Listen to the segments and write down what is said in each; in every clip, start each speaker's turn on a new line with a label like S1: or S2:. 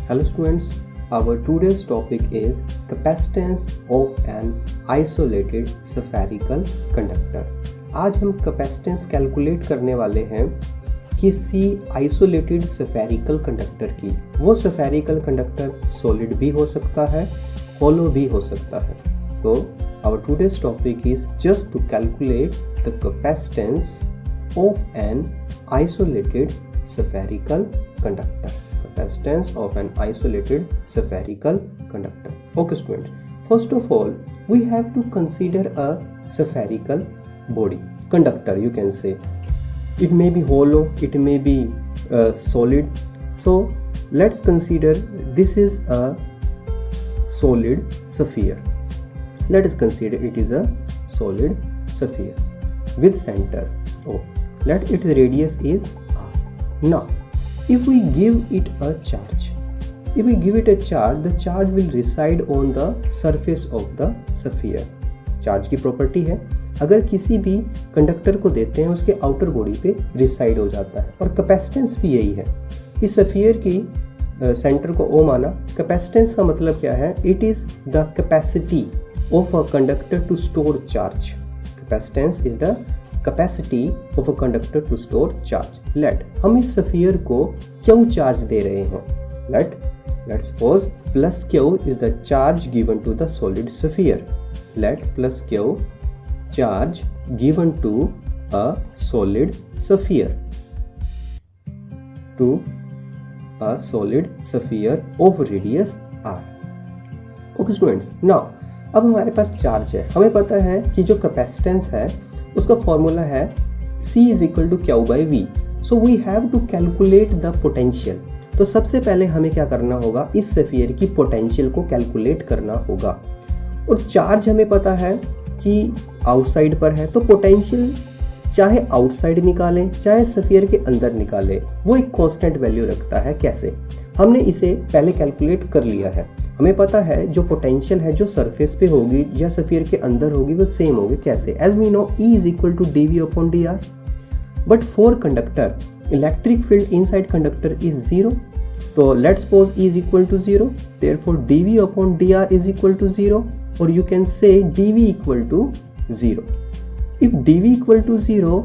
S1: Hello students, our today's topic is capacitance of an isolated spherical conductor. आज हम capacitance calculate करने वाले हैं किसी आइसोलेटेड स्फेरिकल कंडक्टर की। वो स्फेरिकल कंडक्टर सॉलिड भी हो सकता है, होलो भी हो सकता है। तो our today's topic is just to calculate the capacitance of an isolated spherical conductor. Capacitance of an isolated spherical conductor. Okay students, first of all we have to consider a spherical body, conductor you can say. It may be hollow, it may be solid. So let's consider this is a solid sphere. Let us consider it is a solid sphere with center O. Let its radius is R. Now if we give it a charge, the charge will reside on the surface of the sphere. Charge की property है, अगर किसी भी conductor को देते हैं उसके outer body पे रिसाइड हो जाता है, और कैपेसिटेंस भी यही है। इस स्फीयर की सेंटर को O माना। कैपेसिटेंस का मतलब क्या है? It is the capacity of a conductor to store charge. Capacitance is the capacity of a conductor to store charge. Let हम इस स्फीयर को Q चार्ज दे रहे हैं। Let's suppose plus Q is the charge given to the solid sphere. Let plus Q charge given to a solid sphere of radius R। Okay students, now अब हमारे पास charge है। हमें पता है कि जो कैपेसिटेंस है उसका फॉर्मूला है C is equal to Q by V। So we have to calculate the potential. तो सबसे पहले हमें क्या करना होगा? इस स्फीयर की पोटेंशियल को कैलकुलेट करना होगा। और चार्ज हमें पता है कि आउटसाइड पर है, तो पोटेंशियल चाहे आउटसाइड निकालें चाहे स्फीयर के अंदर निकालें, वो एक कांस्टेंट वैल्यू रखता है। कैसे? हमने इसे पहले कैलकुलेट कर लिया है। हमें पता है जो पोटेंशियल है जो सरफेस पे होगी या स्फीयर के अंदर होगी वो सेम होगी। कैसे? As we know E is equal to dV upon dr, but for conductor electric field inside conductor is 0। तो let's suppose E is equal to 0, therefore dV upon dr is equal to 0, और you can say dV equal to 0। If dV equal to 0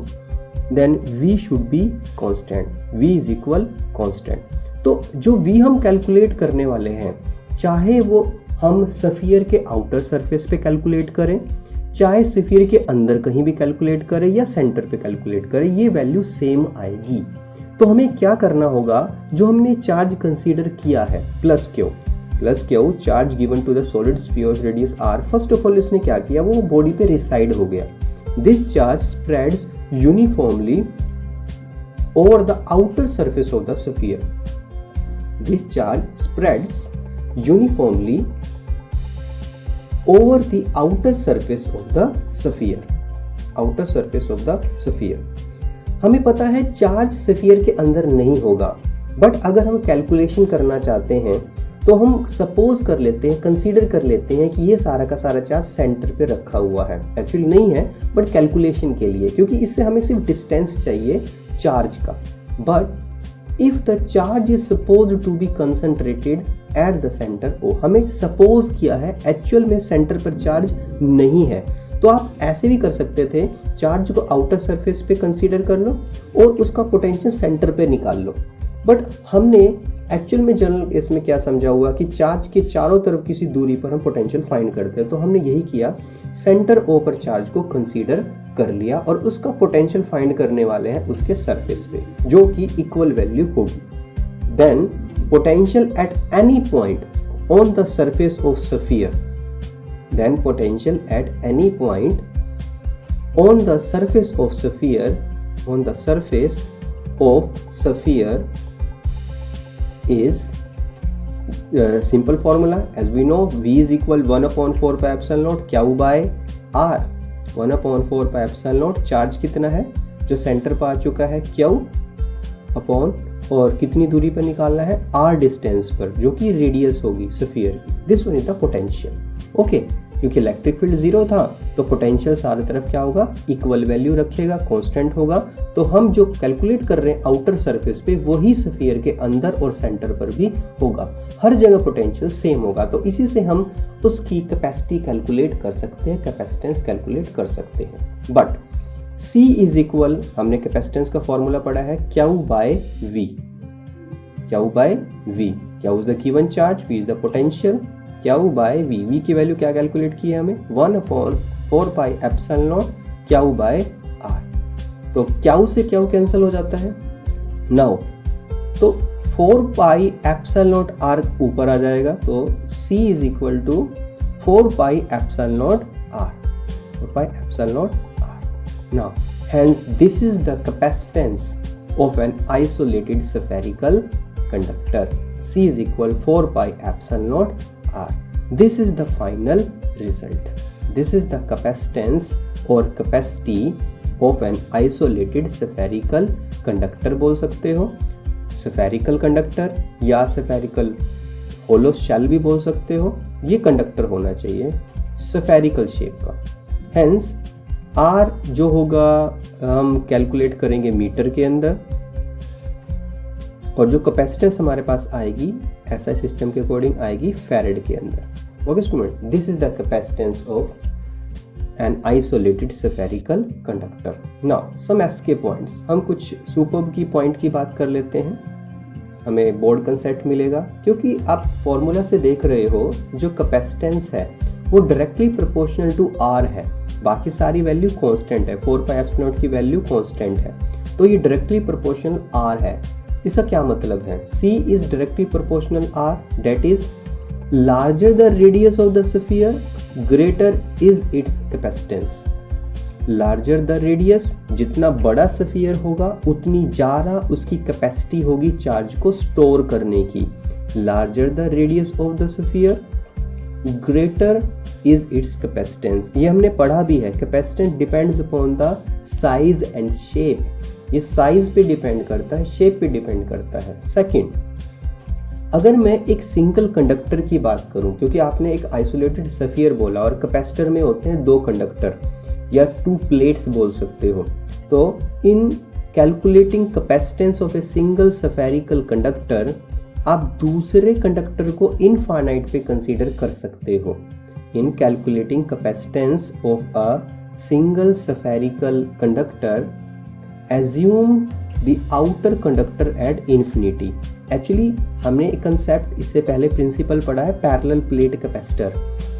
S1: then V should be constant. V is equal constant. तो जो V हम calculate करने वाले हैं, चाहे वो हम स्फीयर के आउटर सरफेस पे कैलकुलेट करें, चाहे स्फीयर के अंदर कहीं भी कैलकुलेट करें या सेंटर पे कैलकुलेट करें, ये वैल्यू सेम आएगी। तो हमें क्या करना होगा? जो हमने चार्ज कंसीडर किया है plus Q charge given to the solid sphere radius R। First of all इसने क्या किया? वो बॉडी पे रिसाइड हो गया। This charge spreads uniformly over the outer surface of the sphere. This charge spreads uniformly over the outer surface of the sphere। हमें पता है चार्ज स्फीयर के अंदर नहीं होगा, बट अगर हम कैलकुलेशन करना चाहते हैं तो हम सपोज कर लेते हैं, कंसीडर कर लेते हैं कि ये सारा का सारा चार्ज सेंटर पे रखा हुआ है। एक्चुअली नहीं है, बट कैलकुलेशन के लिए, क्योंकि इससे हमें सिर्फ डिस्टेंस चाहिए चार्ज का। But if the charge is suppose to be concentrated at the centre O, हमें सपोज किया है, एक्चुअल में सेंटर पर चार्ज नहीं है। तो आप ऐसे भी कर सकते थे, चार्ज को आउटर सरफेस पे कंसीडर कर लो और उसका पोटेंशियल सेंटर पे निकाल लो। बट हमने एक्चुअल में जनरल केस में क्या समझा हुआ कि चार्ज के चारों तरफ किसी दूरी पर हम पोटेंशियल फाइंड करते हैं। तो हमने यही किया, सेंटर O पर चार्ज को कंसीडर कर लिया और उसका पोटेंशियल फाइंड करने वाले हैं उसके सरफेस पे, जो कि इक्वल वैल्यू होगी। Then potential at any point on the surface of sphere, then potential at any point on the surface of sphere is simple formula. As we know, V is equal 1 upon 4 pi epsilon naught Q by R। 1 upon 4 pi epsilon naught charge कितना है जो centre पर आ चुका है? Q upon, और कितनी दूरी पर निकालना है? R डिस्टेंस पर, जो कि रेडियस होगी स्फीयर की। This one is the potential. Okay, क्योंकि इलेक्ट्रिक फील्ड 0 था तो पोटेंशियल सारी तरफ क्या होगा, इक्वल वैल्यू रखेगा, कांस्टेंट होगा। तो हम जो कैलकुलेट कर रहे हैं आउटर सरफेस पे वही स्फीयर के अंदर और सेंटर पर भी होगा, हर जगह पोटेंशियल सेम होगा। तो इसी से हम उसकी कैपेसिटी कैलकुलेट कर सकते हैं, कैपेसिटेंस कैलकुलेट कर सकते हैं। बट C इज इक्वल, हमने कैपेसिटेंस का फॉर्मूला पढ़ा है Q by V, Q by V, Q is the given charge, V is the potential, Q by V, V की वैल्यू क्या कैलकुलेट की है हमें, 1/4 pi epsilon naught Q by R। तो Q से Q कैंसिल हो जाता है नाउ, तो 4 पाई एप्सिलॉन नॉट R ऊपर आ जाएगा, तो C is equal to 4 pi epsilon naught R, 4 pi epsilon naught R। Now hence this is the capacitance of an isolated spherical conductor. C is equal 4 pi epsilon naught R. This is the final result. This is the capacitance or capacity of an isolated spherical conductor बोल सकते हो, spherical conductor या spherical hollow shell भी बोल सकते हो। ये conductor होना चाहिए spherical shape का। Hence R जो होगा हम कैलकुलेट करेंगे मीटर के अंदर, और जो कैपेसिटेंस हमारे पास आएगी ऐसा सिस्टम के अकॉर्डिंग आएगी फैरेड के अंदर। Okay student, this is the capacitance of an isolated spherical conductor. Now some SK points, हम कुछ सुपर्ब की पॉइंट की बात कर लेते हैं, हमें बोर्ड कंसेप्ट मिलेगा। क्योंकि आप फॉर्मूला से देख रहे हो जो कैपेसिटेंस है वो डायरेक्टली प्रोपोर्शनल टू R है, बाकी सारी वैल्यू कांस्टेंट है, 4 पाई एप्सिलॉन नॉट की वैल्यू कांस्टेंट है, तो ये डायरेक्टली प्रोपोर्शनल R है। इसका क्या मतलब है, C is directly proportional R, that is larger the radius of the sphere greater is it's capacitance. Larger the radius, जितना बड़ा स्फीयर होगा उतनी ज़्यादा उसकी कैपेसिटी होगी चार्ज को स्टोर करने की। Larger the radius of the sphere greater is it's capacitance. ये हमने पढ़ा भी है, capacitance depends upon the size and shape. ये साइज पे डिपेंड करता है, शेप पे डिपेंड करता है। सेकंड, अगर मैं एक सिंगल कंडक्टर की बात करूं, क्योंकि आपने एक आइसोलेटेड स्फीयर बोला और कैपेसिटर में होते हैं 2 कंडक्टर या 2 प्लेट्स बोल सकते हो, तो इन calculating capacitance of a single spherical conductor आप दूसरे कंडक्टर को इनफाइनाइट पे कंसीडर कर सकते हो। इन calculating capacitance of a single spherical conductor assume the outer conductor at infinity. Actually हमने एक कंसेप्ट इससे पहले प्रिंसिपल पढ़ा है पैरेलल प्लेट कैपेसिटर,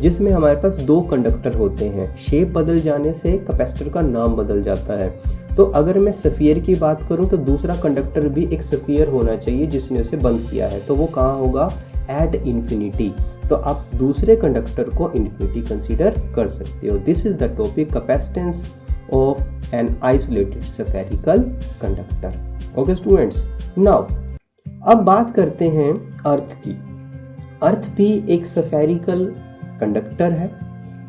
S1: जिसमें हमारे पास 2 कंडक्टर होते हैं, शेप बदल जाने से कैपेसिटर का नाम बदल जाता है। तो अगर मैं स्फीयर की बात करूं तो दूसरा कंडक्टर भी एक स्फीयर होना चाहिए जिसने उसे बंद किया है, तो वो कहाँ होगा, एट इन्फिनिटी। तो आप दूसरे कंडक्टर को इन्फिनिटी कंसीडर कर सकते हो। This is the topic capacitance of an isolated spherical conductor. Okay students, now अब बात करते हैं अर्थ की। अर्थ भी एक स्फेरिकल कंडक्टर है,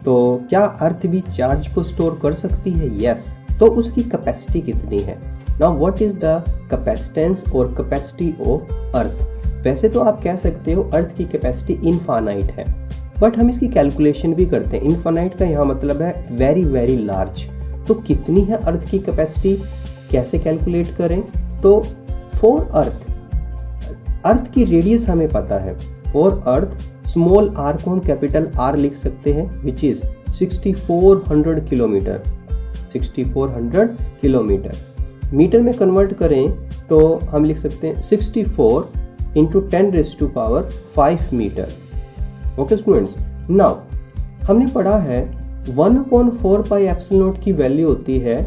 S1: तो क्या अर्थ भी चार्ज को स्टोर कर सकती है? यस। तो उसकी कैपेसिटी कितनी है? Now what is the capacitance और कैपेसिटी ऑफ अर्थ? वैसे तो आप कह सकते हो अर्थ की कैपेसिटी इनफाइनाइट है, बट हम इसकी कैलकुलेशन भी करते हैं। इनफाइनाइट का यहाँ मतलब है वेरी वेरी लार्ज। तो कितनी है अर्थ की कैपेसिटी, कैसे कैलकुलेट करें? तो फॉर अर्थ की रेडियस हमें पता है। फॉर अर्थ स्मॉल r को हम कैपिटल R लिख सकते हैं, which is 6400 kilometre. 6400 kilometre metre में कन्वर्ट करें तो हम लिख सकते हैं 64 into 10⁵ metre. Okay students, now हमने पढ़ा है 1/4 पाई एप्सिलॉन नॉट की वैल्यू होती है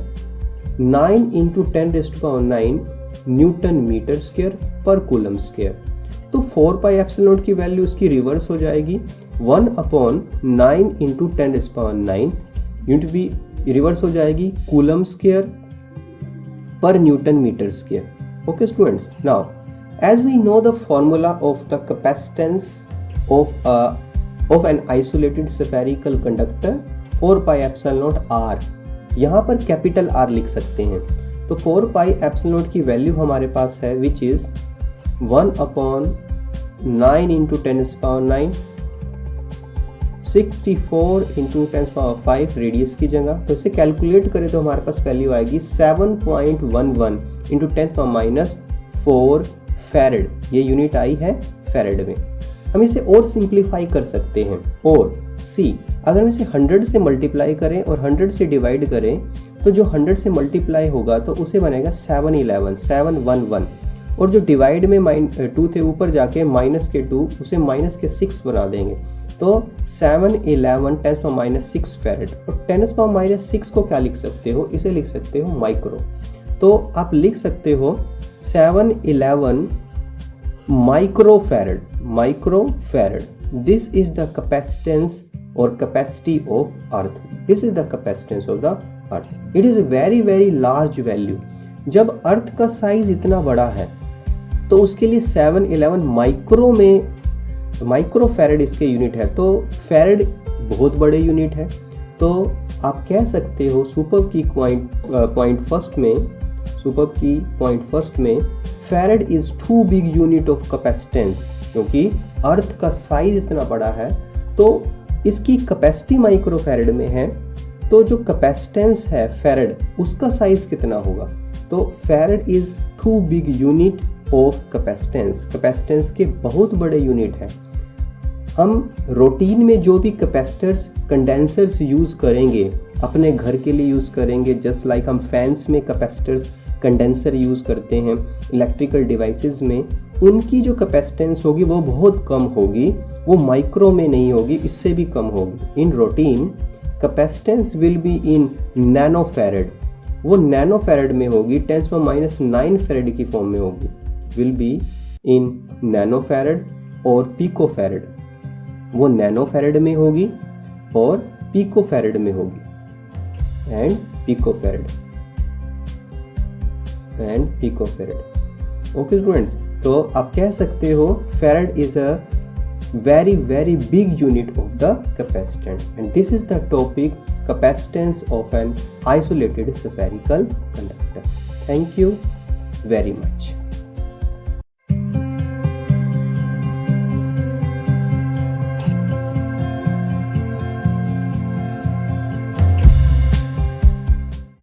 S1: 9 इंटू 10⁹ न्यूटन मीटर स्क्वायर पर कूलम स्क्वायर। तो 4 पाई एप्सिलॉन नॉट की वैल्यू उसकी रिवर्स हो जाएगी, 1/9 इंटू 10⁹ यूनिट भी रिवर्स हो जाएगी कूलम स्क्वायर पर newton metre square. Okay students, now as we know the formula of the capacitance of an isolated spherical conductor 4 pi epsilon naught R, यहाँ पर कैपिटल R लिख सकते हैं। तो 4 पाई एप्सिलॉन नॉट की वैल्यू हमारे पास है which is 1/9 into 10⁹ 64 into 10⁵ radius की जगह, तो इसे कैलकुलेट करें तो हमारे पास वैल्यू आएगी 7.11 इंटू 10⁻⁴ फैरड। ये यूनिट आई है फैरड में। हम इसे और सिंप्लीफाई कर सकते हैं। और सी, अगर हम इसे 100 से मल्टीप्लाई करें और 100 से डिवाइड करें तो जो 100 से मल्टीप्लाई होगा तो उसे बनेगा 711 और जो डिवाइड में -2 थे ऊपर जाके माइनस के 2 उसे -6 बना देंगे, तो 711 10⁻⁶ फैरड। और 10⁻⁶ को क्या लिख सकते हो, इसे लिख सकते हो माइक्रो। तो आप लिख सकते हो 711 microfarad. This is the capacitance or capacity of earth. This is the capacitance of the earth. It is a very very large value. जब अर्थ का साइज इतना बड़ा है तो उसके लिए 711 माइक्रोफैरड इसके यूनिट है। तो फैरड बहुत बड़े यूनिट है। तो आप कह सकते हो सुपर्ब की पॉइंट फर्स्ट में farad is too big unit of capacitance, क्योंकि अर्थ का साइज इतना बड़ा है तो इसकी कैपेसिटी माइक्रोफैरड में है, तो जो कैपेसिटेंस है फैरड उसका साइज कितना होगा। तो farad is too big unit of capacitance के बहुत बड़े यूनिट है। हम रूटीन में जो भी कैपेसिटर्स कंडेंसर्स यूज़ करेंगे अपने घर के लिए यूज़ करेंगे, जस्ट लाइक हम फैंस में कैपेसिटर्स कंडेंसर यूज़ करते हैं, इलेक्ट्रिकल डिवाइसेस में उनकी जो कैपेसिटेंस होगी वो बहुत कम होगी, वो माइक्रो में नहीं होगी, इससे भी कम होगी। In routine capacitance will be in nanofarad, वो नैनोफैरड में होगी, 10⁻⁹ फैरड की फॉर्म में होगी, विल बी इन नैनोफैरड और पिकोफैरड, वो नैनोफैरड में होगी और पिकोफैरड में होगी एंड पिकोफैरड। ओके स्टूडेंट्स, तो आप कह सकते हो farad is a very very big unit of the capacitance, and this is the topic capacitance of an isolated spherical conductor. Thank you very much.